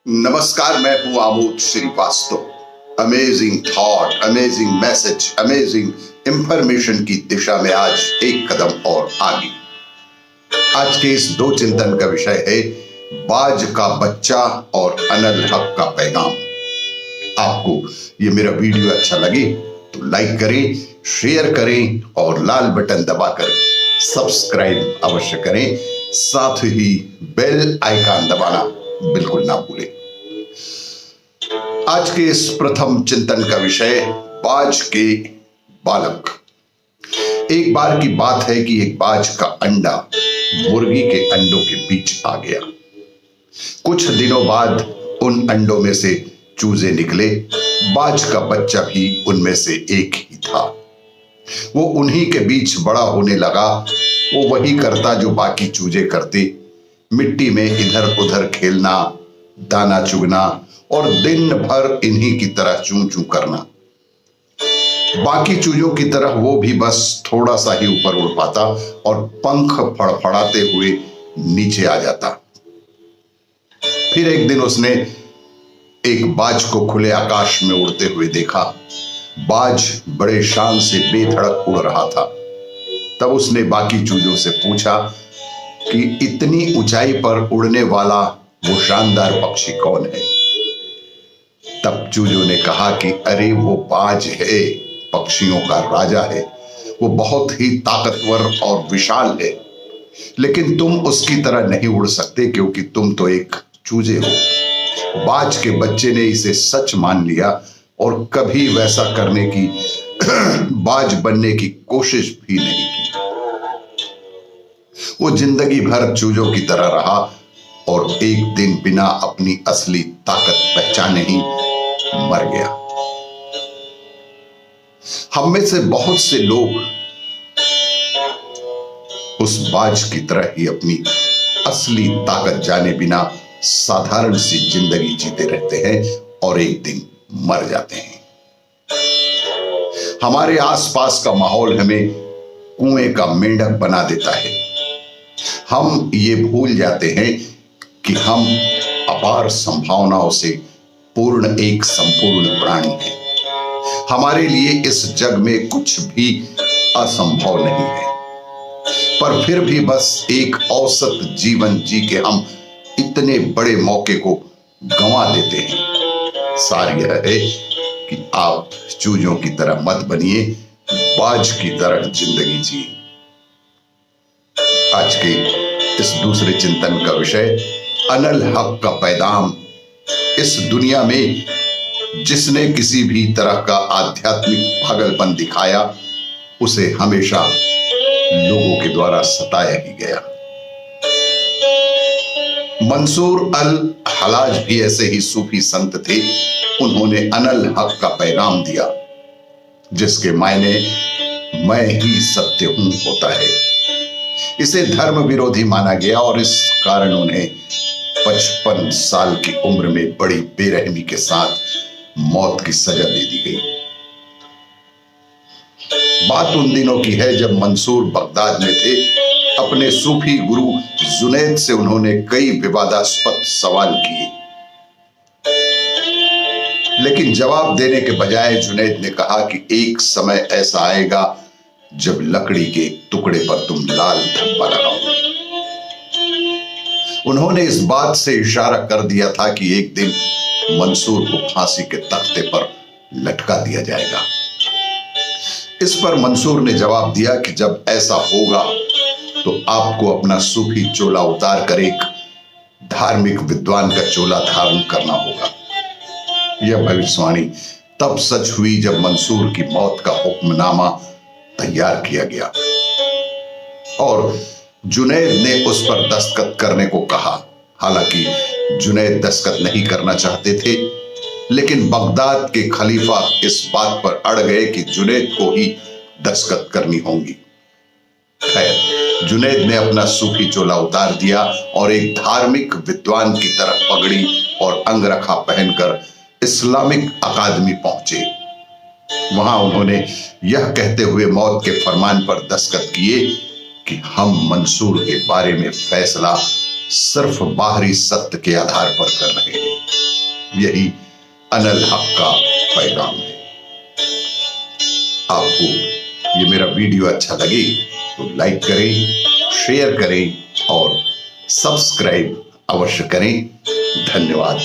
नमस्कार, मैं हूं Amod Srivastava. Amazing thought, amazing message, amazing information की दिशा में आज एक कदम और आगे। आज के इस दो चिंतन का विषय है बाज का बच्चा और अनल हक का पैगाम। आपको ये मेरा वीडियो अच्छा लगे तो लाइक करें, शेयर करें और लाल बटन दबाकर सब्सक्राइब अवश्य करें। साथ ही बेल आइकन दबाना बिल्कुल ना भूलें। आज के इस प्रथम चिंतन का विषय बाज के बालक। एक बार की बात है कि एक बाज का अंडा मुर्गी के अंडों के बीच आ गया। कुछ दिनों बाद उन अंडों में से चूजे निकले। बाज का बच्चा भी उनमें से एक ही था। वो उन्हीं के बीच बड़ा होने लगा। वो वही करता जो बाकी चूजे करते, मिट्टी में इधर उधर खेलना, दाना चुगना और दिन भर इन्हीं की तरह चूं चूं करना। बाकी चूजों की तरह वो भी बस थोड़ा सा ही ऊपर उड़ पाता और पंख फड़फड़ाते हुए नीचे आ जाता। फिर एक दिन उसने एक बाज को खुले आकाश में उड़ते हुए देखा। बाज बड़े शान से बेधड़क उड़ रहा था। तब उसने बाकी चूजों से पूछा कि इतनी ऊंचाई पर उड़ने वाला वो शानदार पक्षी कौन है। तब चूजों ने कहा कि अरे वो बाज है, पक्षियों का राजा है। वो बहुत ही ताकतवर और विशाल है, लेकिन तुम उसकी तरह नहीं उड़ सकते क्योंकि तुम तो एक चूजे हो। बाज के बच्चे ने इसे सच मान लिया और कभी वैसा करने की बाज बनने की कोशिश भी नहीं की। वो जिंदगी भर चूजों की तरह रहा और एक दिन बिना अपनी असली ताकत पहचाने ही मर गया। हम में से बहुत से लोग उस बाज की तरह ही अपनी असली ताकत जाने बिना साधारण सी जिंदगी जीते रहते हैं और एक दिन मर जाते हैं। हमारे आसपास का माहौल हमें कुएं का मेंढक बना देता है। हम ये भूल जाते हैं कि हम अपार संभावनाओं से पूर्ण एक संपूर्ण प्राणी हैं। हमारे लिए इस जग में कुछ भी असंभव नहीं है, पर फिर भी बस एक औसत जीवन जी के हम इतने बड़े मौके को गंवा देते हैं। सार यह है कि आप चूजों की तरह मत बनिए, बाज की तरह जिंदगी जिए। आज के इस दूसरे चिंतन का विषय अनल हक का पैगाम। इस दुनिया में जिसने किसी भी तरह का आध्यात्मिक पागलपन दिखाया, उसे हमेशा लोगों के द्वारा सताया ही गया। मंसूर अल हलाज भी ऐसे ही सूफी संत थे। उन्होंने अनल हक का पैगाम दिया, जिसके मायने मैं ही सत्य हूं होता है। इसे धर्म विरोधी माना गया और इस कारण उन्हें 55 साल की उम्र में बड़ी बेरहमी के साथ मौत की सजा दे दी गई। बात उन दिनों की है जब मंसूर बगदाद में थे। अपने सूफी गुरु जुनैद से उन्होंने कई विवादास्पद सवाल किए, लेकिन जवाब देने के बजाय जुनैद ने कहा कि एक समय ऐसा आएगा जब लकड़ी के टुकड़े पर तुम लाल धब्बा लगाओगे। उन्होंने इस बात से इशारा कर दिया था कि एक दिन मंसूर को फांसी के तख्ते पर लटका दिया जाएगा। इस पर मंसूर ने जवाब दिया कि जब ऐसा होगा तो आपको अपना सूफी चोला उतार कर एक धार्मिक विद्वान का चोला धारण करना होगा। यह भविष्यवाणी तब सच हुई जब मंसूर की मौत का हुक्मनामा तैयार किया गया और जुनैद ने उस पर दस्तखत करने को कहा। हालांकि जुनैद दस्तखत नहीं करना चाहते थे, लेकिन बगदाद के खलीफा इस बात पर अड़ गए कि जुनैद को ही दस्तखत करनी होंगी। खैर, जुनैद ने अपना सूफी चोला उतार दिया और एक धार्मिक विद्वान की तरह पगड़ी और अंगरखा पहनकर इस्लामिक अकादमी पहुंचे। वहां उन्होंने यह कहते हुए मौत के फरमान पर दस्तखत किए कि हम मंसूर के बारे में फैसला सिर्फ बाहरी सत्य के आधार पर कर रहे हैं। यही अनल हक का पैगाम है। आपको ये मेरा वीडियो अच्छा लगे तो लाइक करें, शेयर करें और सब्सक्राइब अवश्य करें। धन्यवाद।